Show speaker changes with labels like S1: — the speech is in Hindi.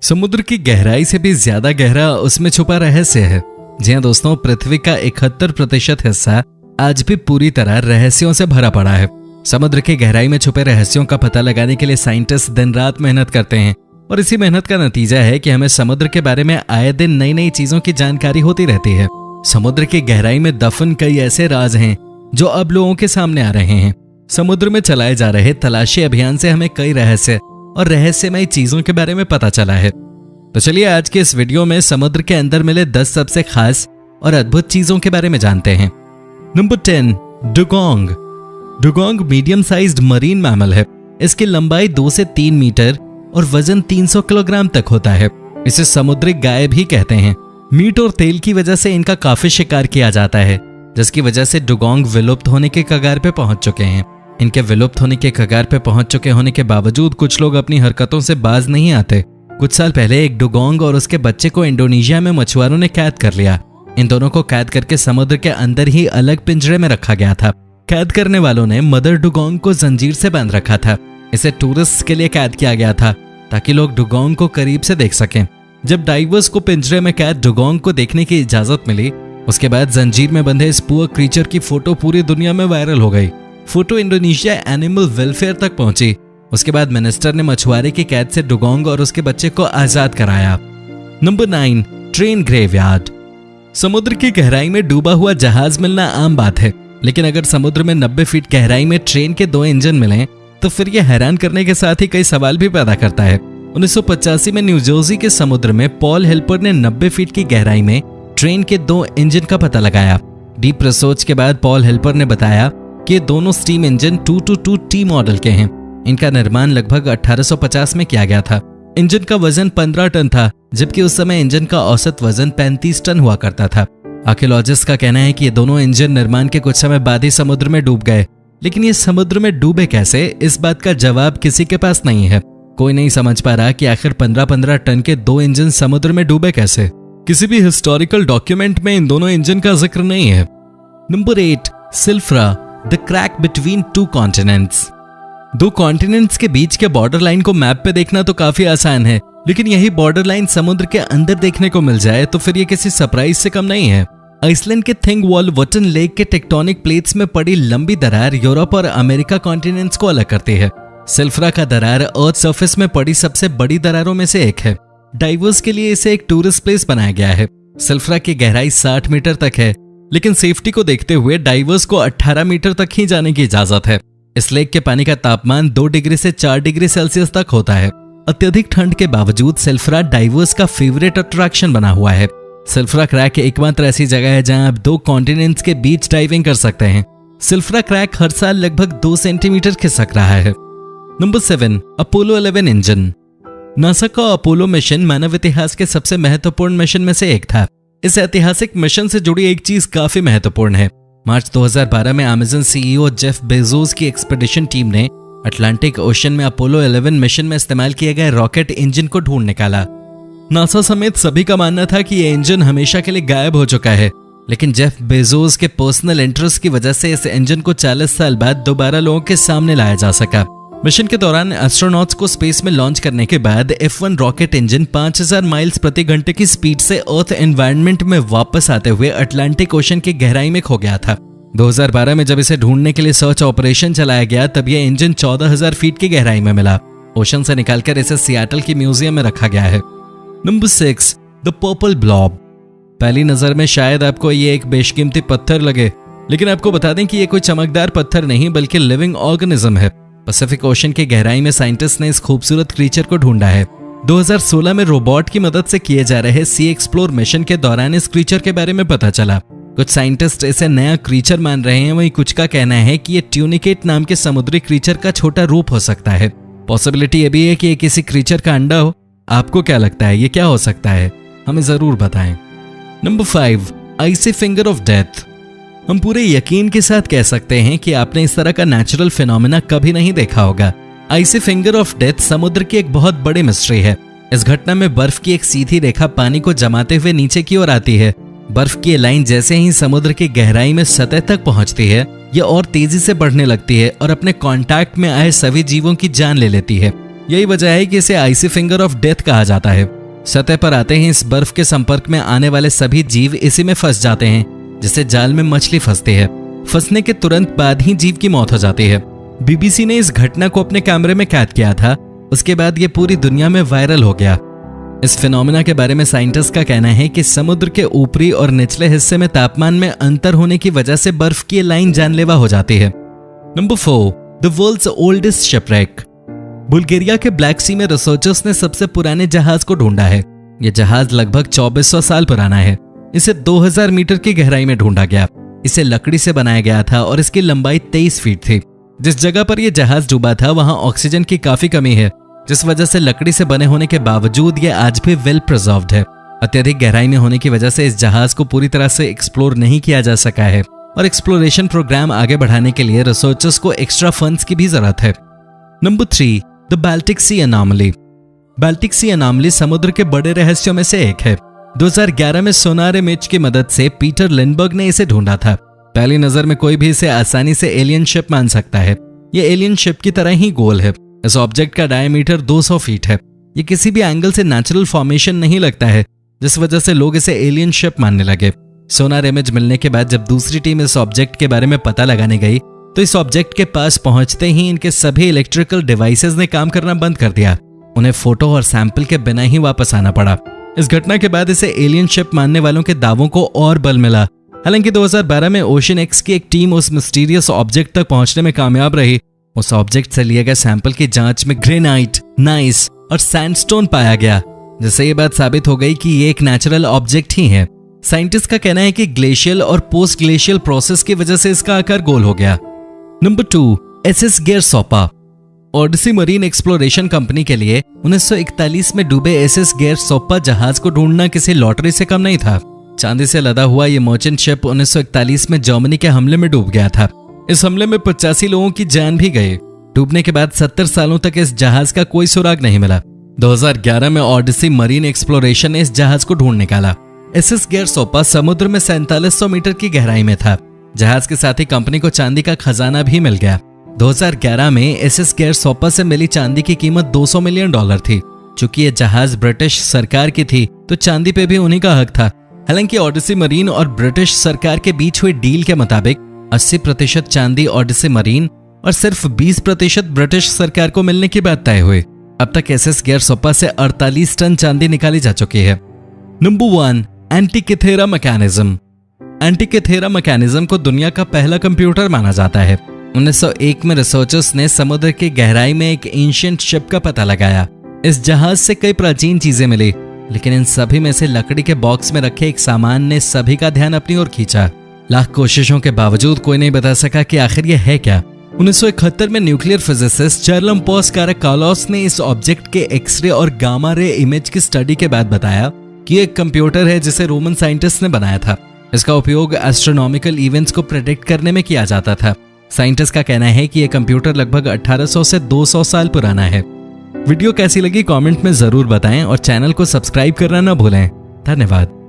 S1: समुद्र की गहराई से भी ज्यादा गहरा उसमें छुपा रहस्य है। जी हाँ दोस्तों, पृथ्वी का 71% हिस्सा आज भी पूरी तरह रहस्यों से भरा पड़ा है। समुद्र की गहराई में छुपे रहस्यों का पता लगाने के लिए साइंटिस्ट दिन रात मेहनत करते हैं और इसी मेहनत का नतीजा है कि हमें समुद्र के बारे में आए दिन नई नई चीजों की जानकारी होती रहती है। समुद्र की गहराई में दफन कई ऐसे राज हैं जो अब लोगों के सामने आ रहे हैं। समुद्र में चलाए जा रहे तलाशी अभियान से हमें कई रहस्य और रहस्यमयी चीजों के बारे में पता चला है। तो चलिए आज के इस वीडियो में समुद्र के अंदर मिले 10 सबसे खास और अद्भुत चीजों के बारे में जानते हैं। Number 10, dugong. Dugong medium sized marine mammal है। इसकी लंबाई 2 से 3 मीटर और वजन 300 किलोग्राम तक होता है। इसे समुद्री गाय भी कहते हैं। मीट और तेल की वजह से इनका काफी शिकार किया जाता है, जिसकी वजह से डुगोंग विलुप्त होने के कगार पे पहुंच चुके हैं। इनके विलुप्त होने के कगार पे पहुंच चुके होने के बावजूद कुछ लोग अपनी हरकतों से बाज नहीं आते। कुछ साल पहले एक डुगोंग और उसके बच्चे को इंडोनेशिया में मछुआरों ने कैद कर लिया। इन दोनों को कैद करके समुद्र के अंदर ही अलग पिंजरे में रखा गया था। कैद करने वालों ने मदर डुगोंग को जंजीर से बांध रखा था। इसे टूरिस्ट के लिए कैद किया गया था ताकि लोग डुगोंग को करीब से देख सकें। जब डाइवर्स को पिंजरे में कैद डुगोंग को देखने की इजाजत मिली, उसके बाद जंजीर में बंधे इस पुअर क्रीचर की फोटो पूरी दुनिया में वायरल हो गई। फोटो इंडोनेशिया एनिमल वेलफेयर तक पहुंची। उसके बाद मिनिस्टर ने मछुआरे की कैद से डुगोंग और उसके बच्चे को आजाद कराया। Number 9, train graveyard. समुद्र की गहराई में डूबा हुआ जहाज मिलना आम बात है, लेकिन अगर समुद्र में 90 फीट गहराई में ट्रेन के 2 इंजन मिलें तो फिर यह हैरान करने के साथ ही कई सवाल भी पैदा करता है। 1985 में न्यू जर्सी के समुद्र में पॉल हेल्पर ने 90 फीट की गहराई में ट्रेन के 2 इंजन का पता लगाया। डीप रिसर्च के बाद पॉल हेल्पर ने बताया कि दोनों स्टीम इंजन 222T मॉडल के हैं। इनका निर्माण लगभग 1850 में किया गया था। इंजन का वजन 15 टन था, जबकि उस समय इंजन का औसत वजन 35 टन हुआ करता था। आर्कियोलॉजिस्ट का कहना है कि ये दोनों इंजन निर्माण के कुछ समय बाद ही समुद्र में डूब गए, लेकिन ये समुद्र में डूबे कैसे, इस बात का जवाब किसी के पास नहीं है। कोई नहीं समझ पा रहा कि आखिर 15-15 टन के 2 इंजन समुद्र में डूबे कैसे। किसी भी हिस्टोरिकल डॉक्यूमेंट में इन दोनों इंजन का जिक्र नहीं है। Number 8, Silfra, the crack between 2 continents. 2 continents के बीच के बॉर्डर लाइन को मैप पे देखना तो काफी आसान है, लेकिन यही बॉर्डर लाइन समुद्र के अंदर देखने को मिल जाए तो फिर ये किसी सरप्राइज से कम नहीं है। आइसलैंड के थिंगवॉल्वटन लेक के टेक्टोनिक प्लेट्स में पड़ी लंबी दरार यूरोप और अमेरिका कॉन्टिनेंट्स को अलग करती है। सिल्फ्रा का दरार अर्थ सरफेस में पड़ी सबसे बड़ी दरारों में से एक है। डाइवर्स के लिए इसे एक टूरिस्ट प्लेस बनाया गया है। सिल्फ्रा की गहराई 60 मीटर तक है, लेकिन सेफ्टी को देखते हुए डाइवर्स को 18 मीटर तक ही जाने की इजाजत है। इस लेक के पानी का तापमान 2 डिग्री से 4 डिग्री सेल्सियस तक होता है। अत्यधिक ठंड के बावजूद सिल्फ्रा डाइवर्स का फेवरेट अट्रैक्शन बना हुआ है। सिल्फ्रा क्रैक एकमात्र ऐसी जगह है जहां आप 2 कॉन्टिनेंट्स के बीच डाइविंग कर सकते हैं। सिल्फ्रा क्रैक हर साल लगभग 2 सेंटीमीटर खिसक रहा है। Number 7, Apollo 11 engine. नासा का अपोलो मिशन मानव इतिहास के सबसे महत्वपूर्ण मिशन में से एक था। इस ऐतिहासिक मिशन से जुड़ी एक चीज काफी महत्वपूर्ण है। मार्च 2012 में अमेज़न सीईओ जेफ बेजोस की एक्सपेडिशन टीम ने अटलांटिक ओशन में अपोलो 11 मिशन में इस्तेमाल किए गए रॉकेट इंजन को ढूंढ निकाला। नासा समेत सभी का मानना था कि यह इंजन हमेशा के लिए गायब हो चुका है, लेकिन जेफ बेजोस के पर्सनल इंटरेस्ट की वजह से इस इंजन को 40 साल बाद दोबारा लोगों के सामने लाया जा सका। मिशन के दौरान एस्ट्रोनॉट्स को स्पेस में लॉन्च करने के बाद F1 रॉकेट इंजन 5000 माइल्स प्रति घंटे की स्पीड से अर्थ एनवायरनमेंट में वापस आते हुए अटलांटिक ओशन की गहराई में खो गया था। 2012 में जब इसे ढूंढने के लिए सर्च ऑपरेशन चलाया गया तब यह इंजन 14000 फीट की गहराई में मिला। ओशन से निकालकर इसे सियाटल की म्यूजियम में रखा गया है। Number 6, the purple blob. पहली नजर में शायद आपको ये एक बेशकीमती पत्थर लगे, लेकिन आपको बता दें कि ये कोई चमकदार पत्थर नहीं बल्कि लिविंग ऑर्गेनिज्म है। पैसिफिक ओशन की गहराई में साइंटिस्ट ने इस खूबसूरत क्रीचर को ढूंढा है। 2016 में रोबोट की मदद से किए जा रहे सी एक्सप्लोर मिशन के दौरान इस क्रीचर के बारे में पता चला। कुछ साइंटिस्ट इसे नया क्रीचर मान रहे हैं, वहीं कुछ का कहना है कि ये ट्यूनिकेट नाम के समुद्री क्रीचर का छोटा रूप हो सकता है। पॉसिबिलिटी ये भी है कि ये किसी क्रीचर का अंडा हो। आपको क्या लगता है, ये क्या हो सकता है? हमें जरूर बताएं। Number 5, icy finger of death. हम पूरे यकीन के साथ कह सकते हैं कि आपने इस तरह का नेचुरल फिनोमेना कभी नहीं देखा होगा। आइसी फिंगर ऑफ डेथ समुद्र की एक बहुत बड़ी मिस्ट्री है। इस घटना में बर्फ की एक सीधी रेखा पानी को जमाते हुए नीचे की ओर आती है। बर्फ की लाइन जैसे ही समुद्र की गहराई में सतह तक पहुंचती है, यह और तेजी से बढ़ने लगती है और अपने कांटेक्ट में आए सभी जीवों की जान ले लेती है। यही वजह है कि इसे आइसी फिंगर ऑफ डेथ कहा जाता है। सतह पर आते ही इस बर्फ के संपर्क में आने वाले सभी जीव इसी में फंस जाते हैं, जिससे जाल में मछली फंसती है। फंसने के तुरंत बाद ही जीव की मौत हो जाती है। बीबीसी ने इस घटना को अपने कैमरे में कैद किया था। उसके बाद ये पूरी दुनिया में वायरल हो गया। इस फिनोमेना के बारे में साइंटिस्ट का कहना है कि समुद्र के ऊपरी और निचले हिस्से में तापमान में अंतर होने की वजह से बर्फ की लाइन जानलेवा हो जाती है। Number 4, the world's oldest shipwreck. Bulgaria के ब्लैक सी में रिसर्चर्स ने सबसे पुराने जहाज को ढूंढा है। यह जहाज लगभग 2400 साल पुराना है। इसे 2000 मीटर की गहराई में ढूंढा गया। इसे लकड़ी से बनाया गया था और इसकी लंबाई 23 फीट थी। जिस जगह पर यह जहाज डूबा था वहां ऑक्सीजन की काफी कमी है, जिस वजह से लकड़ी से बने होने के बावजूद यह आज भी वेल प्रिजर्व्ड है। अत्यधिक गहराई में होने की वजह से इस जहाज को पूरी तरह से एक्सप्लोर नहीं किया जा सका है और एक्सप्लोरेशन प्रोग्राम आगे बढ़ाने के लिए रिसर्चर्स को एक्स्ट्रा फंड्स की भी जरूरत है। Number 3, the Baltic Sea anomaly. Baltic Sea anomaly समुद्र के बड़े रहस्यों में से एक है। 2011 में सोनार इमेज की मदद से पीटर लिंडबर्ग ने इसे ढूंढा था। पहली नजर में कोई भी इसे आसानी से एलियन शिप मान सकता है। ये एलियन शिप की तरह ही गोल है। इस ऑब्जेक्ट का डायमीटर 200 फीट है। ये किसी भी एंगल से नेचुरल फॉर्मेशन नहीं लगता है, जिस वजह से लोग इसे एलियन शिप मानने लगे। सोनार इमेज मिलने के बाद जब दूसरी टीम इस ऑब्जेक्ट के बारे में पता लगाने गई तो इस ऑब्जेक्ट के पास पहुंचते ही इनके सभी इलेक्ट्रिकल डिवाइसेस ने काम करना बंद कर दिया। उन्हें फोटो और सैंपल के बिना ही वापस आना पड़ा। इस घटना के बाद इसे एलियन शिप मानने वालों के दावों को और बल मिला। हालांकि 2012 में ओशन एक्स की एक टीम उस मिस्टीरियस ऑब्जेक्ट तक पहुंचने में कामयाब रही। उस ऑब्जेक्ट से लिए गए सैंपल की जांच में ग्रेनाइट, नाइस और सैंडस्टोन पाया गया, जिससे ये बात साबित हो गई कि ये एक नेचुरल ऑब्जेक्ट ही है। साइंटिस्ट का कहना है कि ग्लेशियल और पोस्ट ग्लेशियल प्रोसेस की वजह से इसका आकार गोल हो गया। Number 2, SS Gairsoppa. Odyssey Marine Exploration company के लिए 1941 में डूबे एसएस गेरसोपा जहाज को ढूंढना किसी लॉटरी से कम नहीं था। चांदी से लदा हुआ ये मर्चेंट शिप 1941 में जर्मनी के हमले में डूब गया था। इस हमले में 85 लोगों की जान भी गई। डूबने के बाद 70 सालों तक इस जहाज का कोई सुराग नहीं मिला। 2011 में ओडिसी मरीन एक्सप्लोरेशन ने इस जहाज को ढूंढ निकाला। एसएस गेरसोपा समुद्र में 4700 मीटर की गहराई में था। जहाज के साथ ही कंपनी को चांदी का खजाना भी मिल गया। 2011 में एसएस गेरसोपा से मिली चांदी की कीमत $200 मिलियन थी। चूंकि ये जहाज ब्रिटिश सरकार की थी तो चांदी पे भी उन्हीं का हक था। हालांकि ओडिसी मरीन और ब्रिटिश सरकार के बीच हुई डील के मुताबिक 80% चांदी ओडिसी मरीन और सिर्फ 20% ब्रिटिश सरकार को मिलने की बात तय हुई। अब तक एसएस गेरसोपा से 48 टन चांदी निकाली जा चुकी है। Number 1, Antikythera mechanism. Antikythera mechanism को दुनिया का पहला कंप्यूटर माना जाता है। 1901 में रिसर्चर्स ने समुद्र की गहराई में एक एंशिएंट शिप का पता लगाया। इस जहाज से कई प्राचीन चीजें मिली, लेकिन इन सभी में से लकड़ी के बॉक्स में रखे एक सामान ने सभी का ध्यान अपनी ओर खींचा। लाख कोशिशों के बावजूद कोई नहीं बता सका कि आखिर यह है क्या। 1971 में न्यूक्लियर फिजिसिस्ट चार्लम्पोस काराकालोस ने इस ऑब्जेक्ट के एक्सरे और गामा रे इमेज की स्टडी के बाद बताया कि एक कंप्यूटर है जिसे रोमन साइंटिस्ट ने बनाया था। इसका उपयोग एस्ट्रोनॉमिकल इवेंट्स को प्रेडिक्ट करने में किया जाता था। साइंटिस्ट का कहना है कि यह कंप्यूटर लगभग 1800 से 200 साल पुराना है। वीडियो कैसी लगी कमेंट में जरूर बताएं और चैनल को सब्सक्राइब करना न भूलें। धन्यवाद।